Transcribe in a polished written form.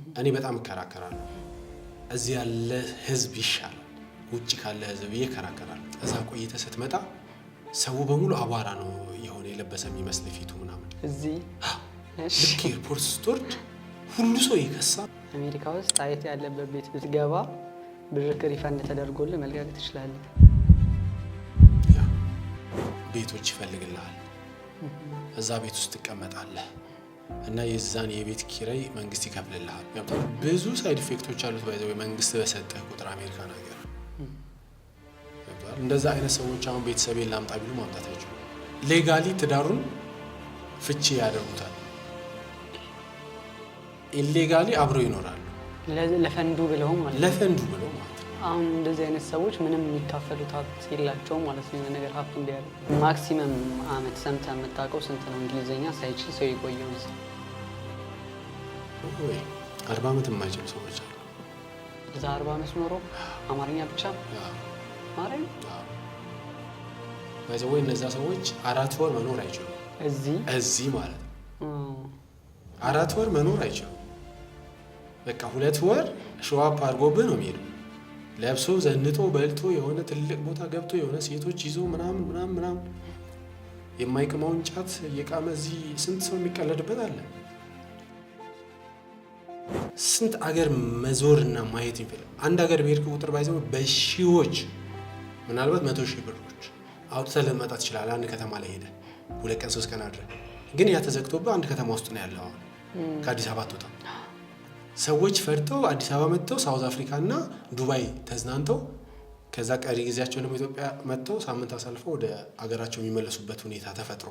እኔ በጣም እከራከራለሁ። እዚህ ያለ ህዝብ ይሻላል ውጪ ካለ ህዝብ ይከራከራል። እዛ ቆይተህ ስትመጣ ሰው በሙሉ አቧራ ነው የሆነ የለበሰ የሚመስል ፊቱ ምናምን። እዚህ ልክ ኤርፖርት ስትወርድ ሁሉ ሰው ይከሳ። አሜሪካ ውስጥ አየት ያለበት ቤት ብትገባ ብር ሪፈንድ ተደርጎልህ መልቀቅ ትችላለህ። ቤቶች ይፈልግልሃል። እዛ ቤት ውስጥ ትቀመጣለህ እና የዛን የቤት ኪራይ መንግስት ይከፍልልሃል። ብዙ ሳይድ ኢፌክቶች አሉት። ባይዘው መንግስት በሰጠህ ቁጥር አሜሪካ ነገር እንደዛ አይነት ሰዎች አሁን ቤተሰቤን ላምጣ ቢሉ ማምጣት አይችሉም። ሌጋሊ ትዳሩን ፍቺ ያደርጉታል። ኢሌጋሊ አብረው ይኖራሉ። ለፈንዱ ብለው ማለት ነው። አሁን እንደዚህ አይነት ሰዎች ምንም የሚካፈሉት ሀብት የላቸውም ማለት ነው። ነገር ሀብት እንዲያደርግ ማክሲመም አመት ሰምተህ የምታውቀው ስንት ነው? እንግሊዝኛ ሳይችል ሰው የቆየው እዚህ 40 ዓመት የማይችሉ ሰዎች አሉ። እዛ 40 ዓመት ኖሮ አማርኛ ብቻ ማረኝ ባይዘው እነዛ ሰዎች 4 ወር መኖር አይችሉም። እዚህ ማለት ነው 4 ወር መኖር አይችሉም። በቃ 2 ወር ሾዋፕ አድርጎብህ ነው የሚሄዱ። ለብሶ ዘንጦ በልቶ የሆነ ትልቅ ቦታ ገብቶ የሆነ ሴቶች ይዞ ምናምን የማይቅመውን ጫት እየቃመ እዚህ ስንት ሰው የሚቀለድበት አለ። ስንት አገር መዞርና ማየት ይፈልጋል። አንድ አገር በሄድክ ቁጥር ባይዘው በሺዎች ምናልባት 100,000 ብሮች አውጥተህ ልትመጣ ትችላለህ። አንድ ከተማ ላይ ሄደህ 2 ቀን 3 ቀን አድረህ ግን ያ ተዘግቶብህ አንድ ከተማ ውስጥ ነው ያለው። ከአዲስ አበባ አትወጣም። ሰዎች ፈርተው አዲስ አበባ መጥተው ሳውዝ አፍሪካ እና ዱባይ ተዝናንተው ከዛ ቀሪ ጊዜያቸው ደግሞ ኢትዮጵያ መጥተው ሳምንት አሳልፈው ወደ አገራቸው የሚመለሱበት ሁኔታ ተፈጥሮ